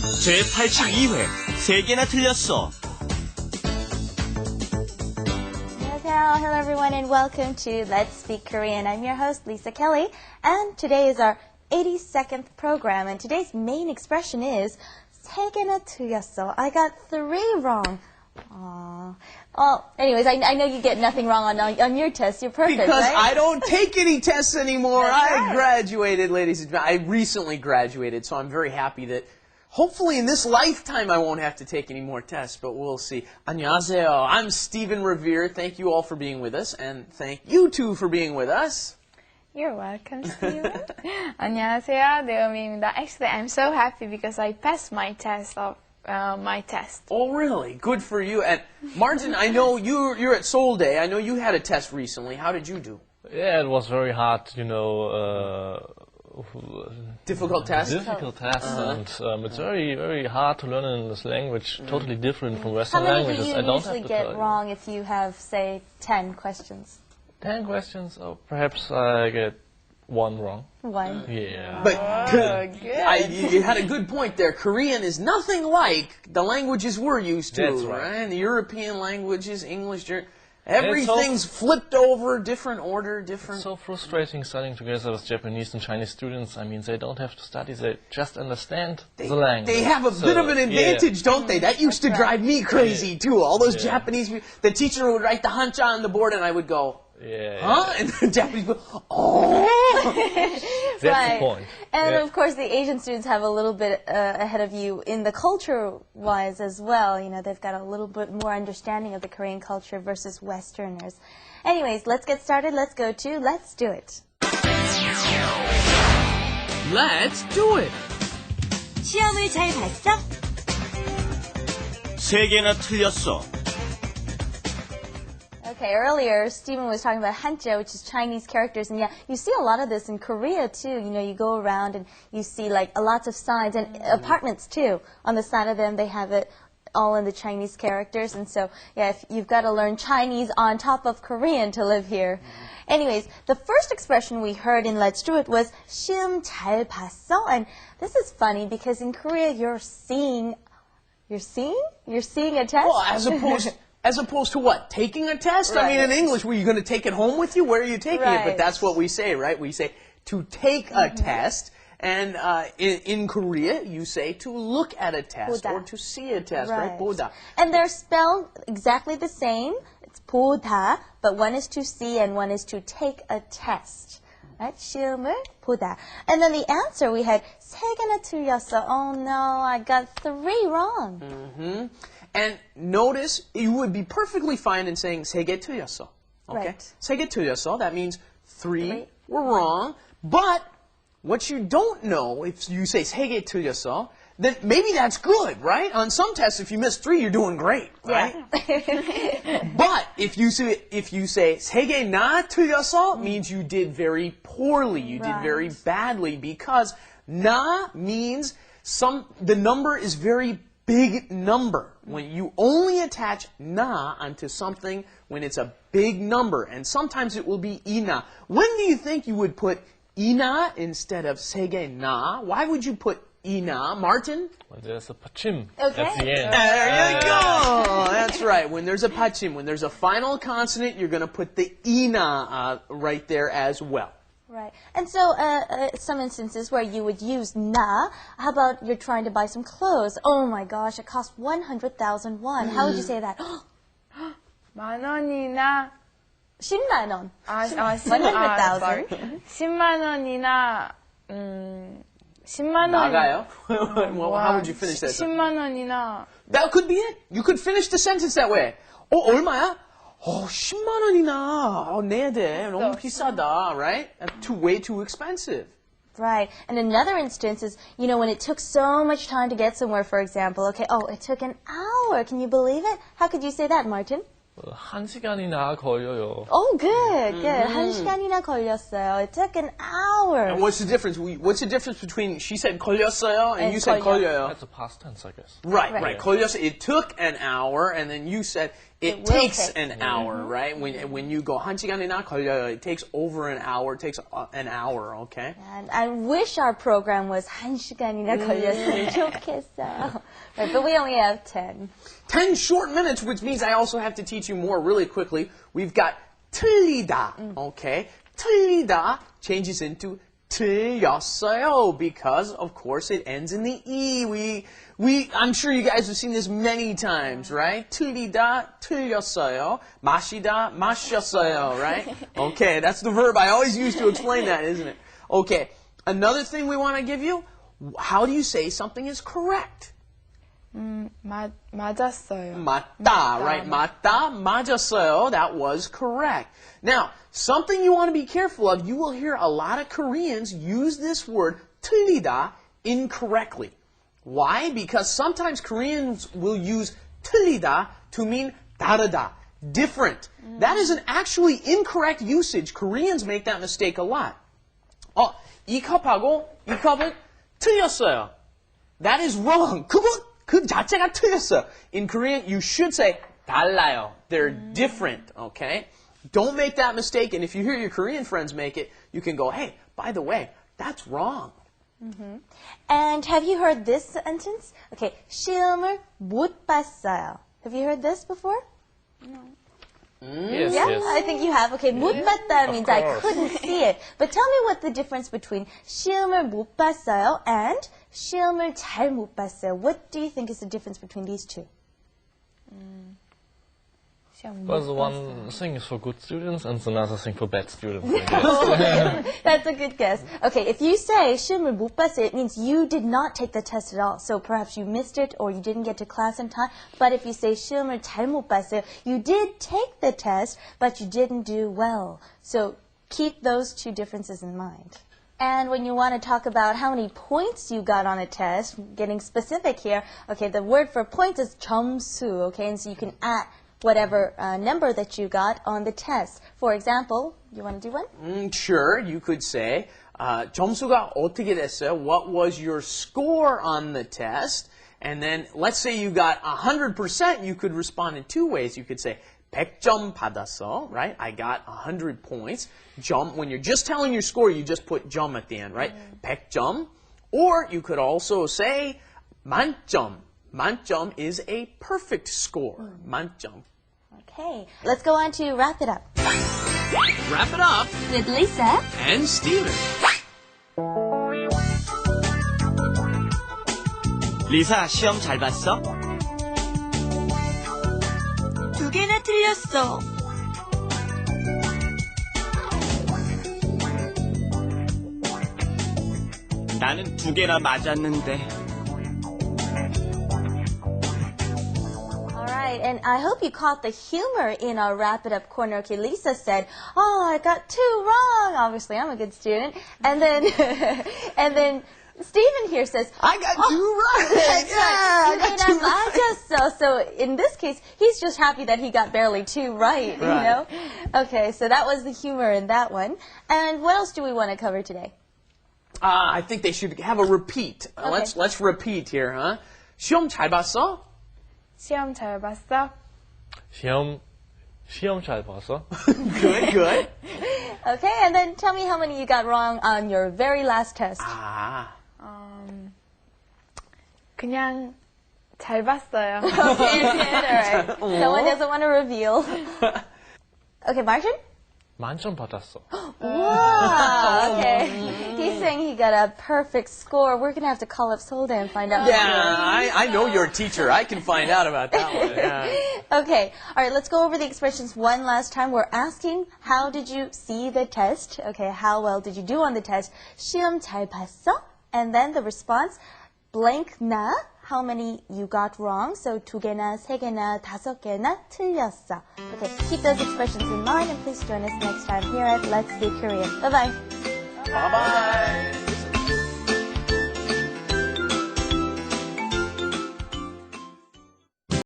제82회 세 개나 틀렸어. Hello everyone and welcome to Let's Speak Korean. I'm your host Lisa Kelley and today is our 82nd program and today's main expression is 세 개나 틀렸어. I got 3 wrong. Well, anyways, I know you get nothing wrong on your test. You're perfect, because right? I don't take any tests anymore. That's I right. graduated, ladies and gentlemen. I recently graduated, so I'm very happy that hopefully in this lifetime I won't have to take any more tests, but we'll see. 안녕하세요. I'm Stephen Revere. Thank you all for being with us, and thank you two for being with us. You're welcome, Steven. 안녕하세요, 네오미입니다. Actually, I'm so happy because I passed my test. Oh, really? Good for you. And Martin, I know you're at Seoul Day. I know you had a test recently. How did you do? Yeah, it was very hard, Difficult test? Difficult test, and it's very, very hard to learn in this language, totally different from How Western many languages. do you I don't usually have to get tell you. wrong if you have, say, 10 questions? 10 questions? Oh, perhaps I get 1 wrong. 1. Yeah. But good. you had a good point there. Korean is nothing like the languages we're used to, That's right. The European languages, English, everything's flipped over, different order, different. It's so frustrating studying together with Japanese and Chinese students. I mean, they don't have to study, they just understand the language. They have a bit of an advantage, don't they? That used to drive me crazy, too. All those Japanese, the teacher would write the hanja on the board, and I would go, huh? And the Japanese would, oh! That's the point. And of course, the Asian students have a little bit ahead of you in the culture-wise as well. You know, they've got a little bit more understanding of the Korean culture versus Westerners. Anyways, let's get started. Let's go to Let's Do It. Let's do it! 시험을 잘 봤어? 세 개나 틀렸어. Okay, earlier Stephen was talking about hanja, which is Chinese characters, and yeah, you see a lot of this in Korea too. You know, you go around and you see like lots of signs and apartments too. On the side of them, they have it all in the Chinese characters, and so yeah, if you've got to learn Chinese on top of Korean to live here. Anyways, the first expression we heard in Let's Do It was 시험 잘 봤어, and this is funny because in Korea you're seeing a test. Well, as opposed to what? Taking a test? Right. I mean, in English, were you going to take it home with you? Where are you taking it? But that's what we say, right? We say to take a test. And in Korea, you say to look at a test 보다. or to see a test, right? 보다. And they're spelled exactly the same. It's 보다, but one is to see and one is to take a test. Right? 시험을 보다. And then the answer we had 세 개나 틀렸어. Oh no, I got 3 wrong. Mm-hmm. And notice, you would be perfectly fine in saying 세 개 틀렸어. Okay? Right. 세 개 틀렸어. That means 3 were wrong. But what you don't know, if you say 세 개 틀렸어, then maybe that's good, right? On some tests, if you miss 3, you're doing great, right? Yeah. But if you say 세 개나 틀렸어, means you did very poorly, you did very badly, because 나 means the number is very big number. When you only attach na onto something when it's a big number, and sometimes it will be ina. When do you think you would put ina instead of 세 개나? Why would you put ina, Martin? Well, there's a pachim Okay. at the end. There you go. That's right. When there's a pachim, when there's a final consonant, you're going to put the ina right there as well. Right. And so some instances where you would use na, how about you're trying to buy some clothes? Oh my gosh, it cost 100,000 won. How would you say that? 만 원이나 10만 원. 100,000. 10만 원이나 10만 원. 나가요? Well, how would you finish that? 10만 원이나 That could be it. You could finish the sentence that way. 얼마야? 10만 원이나. 내야 돼. 너무 비싸다, right? That's way too expensive. Right. And another instance is, you know, when it took so much time to get somewhere, for example. Okay, it took an hour. Can you believe it? How could you say that, Martin? 1시간이나 걸려요. Oh, good. 1시간이나 걸렸어요. It took an hour. And what's the difference? What's the difference between she said 걸렸어요 and you said 걸려요? That's a past tense, I guess. Right. Right. 걸렸어. It took an hour, and then you said it will takes take. an hour, right? When you go 한 시간이나 걸려요, it takes over an hour. It takes an hour, okay? And I wish our program was 1시간이나 걸렸으면 좋겠어요. Right, but we only have 10. 10 short minutes, which means I also have to teach you more really quickly. We've got 틀리다, okay? 틀리다 changes into 틀렸어요 because, of course, it ends in the E. I'm sure you guys have seen this many times, right? 틀리다, 틀렸어요. 마시다, 마셨어요, right? Okay, that's the verb I always use to explain that, isn't it? Okay, another thing we want to give you, how do you say something is correct? 맞았어요. 맞다, right? 맞다, 맞았어요. That was correct. Now, something you want to be careful of, you will hear a lot of Koreans use this word 틀리다 incorrectly. Why? Because sometimes Koreans will use 틀리다 to mean 다르다, different. That is an actually incorrect usage. Koreans make that mistake a lot. 이 컵하고 이 컵은 틀렸어요. That is wrong. 그 자체가 틀렸어. In Korean, you should say 달라요. They're different, okay? Don't make that mistake. And if you hear your Korean friends make it, you can go, hey, by the way, that's wrong. And have you heard this sentence? Okay, 시험을 못 봤어요. Have you heard this before? Yes, Yeah, yes. I think you have. Okay, 못 봤다 means I course. couldn't see it. But tell me what the difference between 시험을 못 봤어요 and 시험을 잘 못 봤어요. What do you think is the difference between these two? Well, the one thing is for good students and another thing for bad students. I guess. That's a good guess. Okay, if you say 시험을 못 봤어요, it means you did not take the test at all. So perhaps you missed it or you didn't get to class in time. But if you say 시험을 잘 못 봤어요, you did take the test, but you didn't do well. So keep those two differences in mind. And when you want to talk about how many points you got on a test, getting specific here, okay, the word for points is 점수, okay, and so you can add whatever number that you got on the test. For example, you want to do one? Sure, you could say, 점수가 어떻게 됐어요? What was your score on the test? And then, let's say you got 100%, you could respond in two ways. You could say, 100점 받았어, right? I got 100 points. 점, when you're just telling your score, you just put 점 at the end, right? 100점. Or you could also say, 만점. 만점 is a perfect score. 만점. Okay, let's go on to wrap it up. Wrap it up With Lisa. and Steven. 리사, 시험 잘 봤어? 두 개나 틀렸어. 나는 두 개나 맞았는데. Alright, and I hope you caught the humor in our wrap it up corner. Okay, Lisa said, "Oh, I got 2 wrong." Obviously, I'm a good student. And then, and then Stephen here says, I got 2 right. That's Yeah, right. I got 2 right. 맞았어. So in this case, he's just happy that he got barely 2 right, you know? Okay, so that was the humor in that one. And what else do we want to cover today? I think they should have a repeat. Let's repeat here, huh? 시험 잘 봤어? 시험 잘 봤어? 시험 잘 봐서? Good, good. Okay, and then tell me how many you got wrong on your very last test. 그냥 잘 봤어요. Okay, all right. Someone doesn't want to reveal. Okay, Martin? 만점 받았어. Wow, okay. He's saying he got a perfect score. We're going to have to call up Solda and find out. Yeah, I know your teacher. I can find out about that one. Yeah. Okay, all right, let's go over the expressions one last time. We're asking, how did you see the test? Okay, how well did you do on the test? 시험 잘 봤어? And then the response, blank 나, how many you got wrong. So 2개나, 3개나, 5개나 틀렸어. Okay, keep those expressions in mind and please join us next time here at Let's Speak Korean. Bye-bye. Bye-bye.